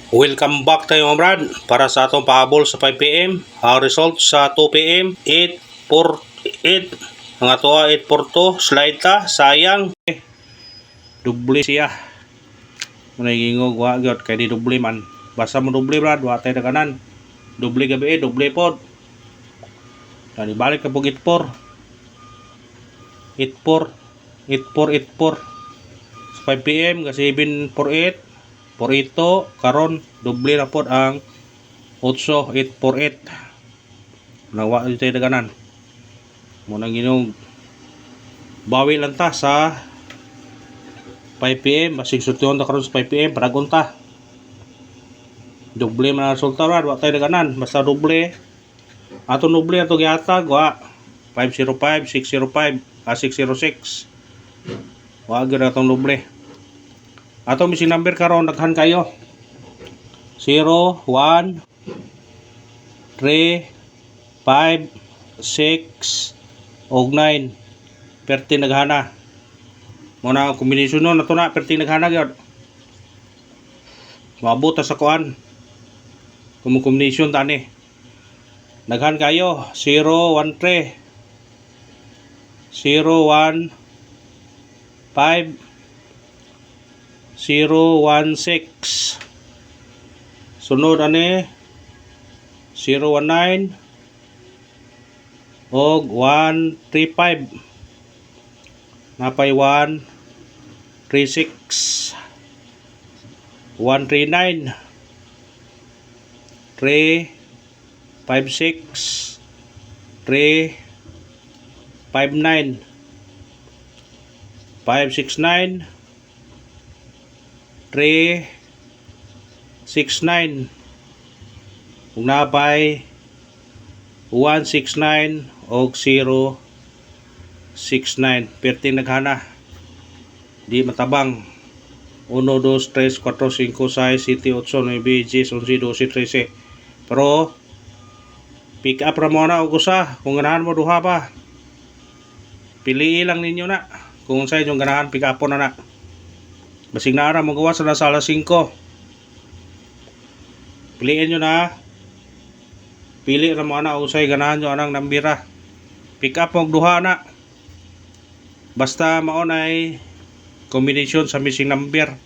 Welcome back tayo mga brad para sa atong pahabol sa 5pm. Ang result sa 2pm 848 ang ato 842 slide ta sayang doble siya muna gingog wa gyud kay di doble man basta mo doble brad wa tay kanan doble gabi doble pod tani balik ka pug 84 sa 5pm kasi 748 por ito karon doble na pod ang 8848 nawa dito tayo daganan muna ginong bawi lang ta sa 5pm basig sultiyon ta karon sa 5pm paragon ta doble man ang resulta wa tayo daganan basta doble ato doble ato gihatag wa 505 605 606 wa gyud atong doble. Ato missing number karon daghan kayo. 0 1 3 5 6 og 9. Perti naghana. Mo na kombinasyon no nato na perti naghana gyud. Maabot ta sa kuan. Kombinasyon tani. Daghan kayo 0 1 3 0 1 5 016 sunod ani 019 og 135 napay 136 139 356 359 569 369 ug napay 169 og 069 perting naghana di matabang 1 2 3 4 5 6 7 8 9 10 11 12 13 pero pick up ra mo na og usa kung ganahan mo duha pa piliin lang ninyo na kung sa inyong ganahan pick up na na basig na ara magawa sa nasa alas 5 piliin nyo na pili ra mo ana usay ganahan nyo anang nambira pick up og duha na basta mao nay combination sa missing number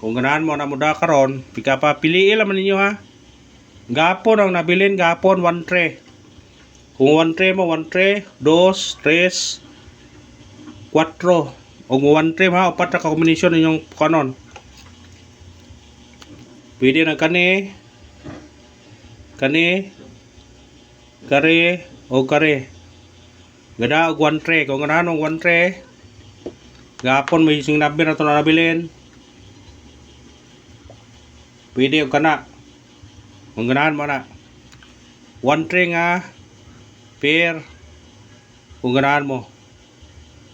kung ganahan mo na muda karon pick up pa piliin lang ninyo ha gapon ang nabilin gapon 1 tray kung 1 tray mo 1 tray 2 3 4 og 1 trim ha upat na kombinasyon ninyong kanon pwede na kani kare o kare gada og 1 tray kung ganahan og 1 tray gapon may sing number na to na nabilin pwede og kana kung ganahan mo na 1 tray nga pair kung ganahan mo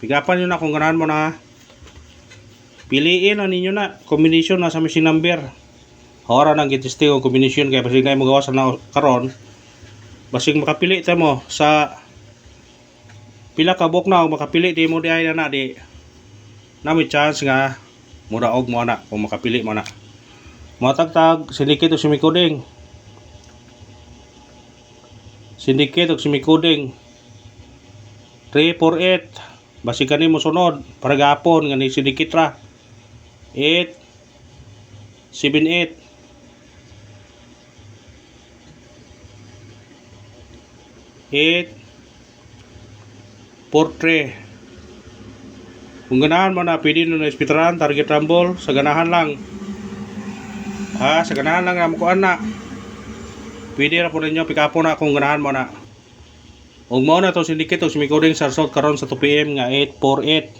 pigapan nyo na kung ganahan mo na piliin na ninyo na combination na sa missing number hora nang gitesting o combination kaya basig na magawa sa na karon basig makapili ta mo sa pila ka bok na o makapili di mo di ay na di na may chance nga muraog mo na kung makapili mo na matagtag syndicate o semikoding 348 basig kani mo sunod para gapon nga ni syndicate ra 8 78 8 43 kung ganahan mo na pwede nun na ispitaran target rumble sa ganahan lang sa ganahan lang nga makuan na pwede ra po ninyo pick up na kung ganahan mo na ug mao na to syndicate og semikoding sa result karon sa 2pm nga 848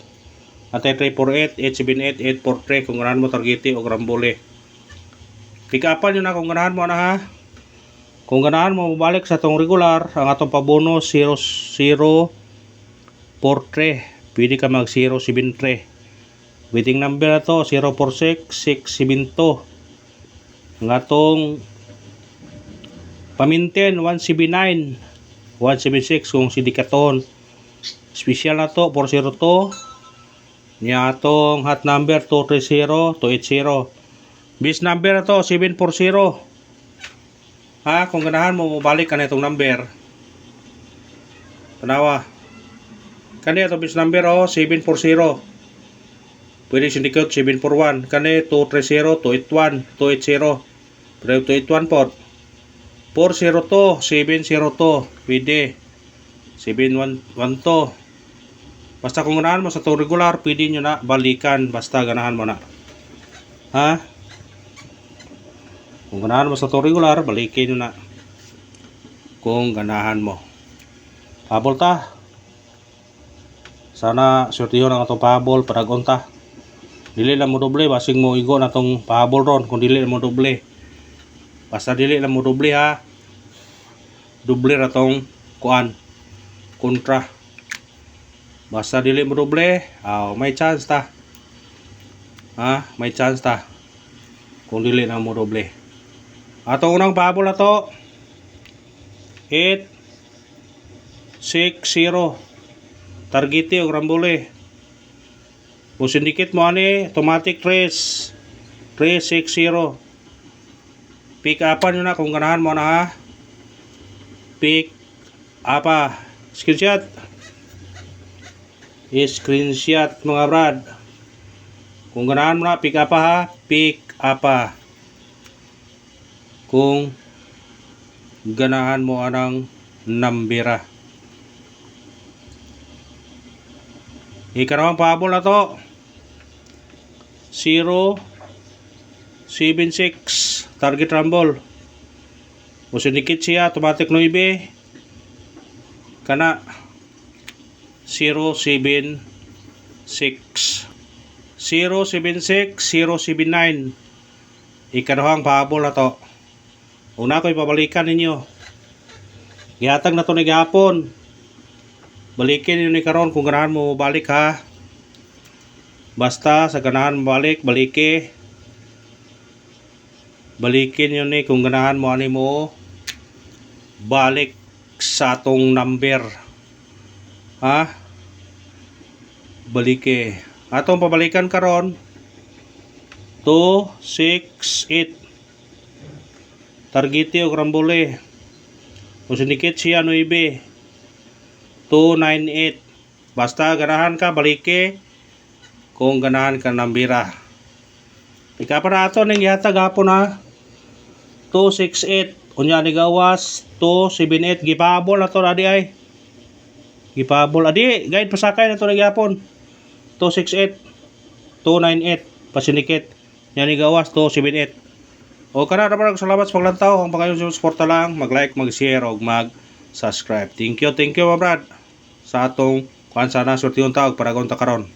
at 348 878 843 kung ganahan mo targete og rambole pick upan nyo na kung ganahan mo na ha kung ganahan mo mabalik sa tong regular ang atong pabono 0043 pwede ka mag 073 waiting number na to 046 672 ang atong paminten 179 176 kung sindikaton special na to 402 niya atong hot number 230 280 Bis number na to 740. Ha, kung ganahan mo mabalik ka na itong number. Tanawa. Kani ito bis number 740. Pwede syndicate 741. Kani 230 281 280. Pero 281 po. 402 702. Pwede. 712. Basta kung ganahan mo sa itong regular, pwede nyo na balikan. Basta ganahan mo na. Ha? Kung ganahan mo sa itong regular, balikin nyo na. Kung ganahan mo. Pahabol ta. Sana sortiho ng itong pahabol. Padagon ta. Dili lang mo doble. Basing mo igo na itong pahabol ron. Kung dili lang mo doble. Basta dili lang mo doble ha. Doble na itong kuan. Kontra. Basta dili mo doble. May chance ta. Ha? May chance ta. Kung dili na mo doble. Atong unang pahabol na to 860 targeti o rambole o syndicate mo ani automatic 360 pick upan nyo na kung ganahan mo na ha. Pick apa screenshot mga brad kung ganahan mo na pick apa ha. Pick apa kung ganahan mo anang nambira. Ikarawang pahabol na to 076 target rumble o syndicate siya automatic 9 kana 076 079 ikarawang pahabol na to. Una ko'y pabalikan ninyo. Gihatag na to ni gihapon. Balikin ninyo ni karon kung ganahan mo balik ha. Basta sa ganahan mo balik, balikin nyo ni kung ganahan mo ani mo balik sa atong number. Ha? Balike. Atong pabalikan karon 268 targeti o rambole o syndicate siya 9 298 basta ganahan ka balike kung ganahan ka nambira. Ika para ato ning yata gapon ha 268 unya ni gawas 278 gipabol ato adi ay gipabol adi guide pasakay na to gyapon 268 298 pasyndicate nya ni gawas 278. O kana naman salamat sa paglantaw. Kung pagkayo suporta lang, mag-like, mag-share o mag-subscribe. Thank you mga brad. Sa atong kuan sana sortihon taog para gonta karon.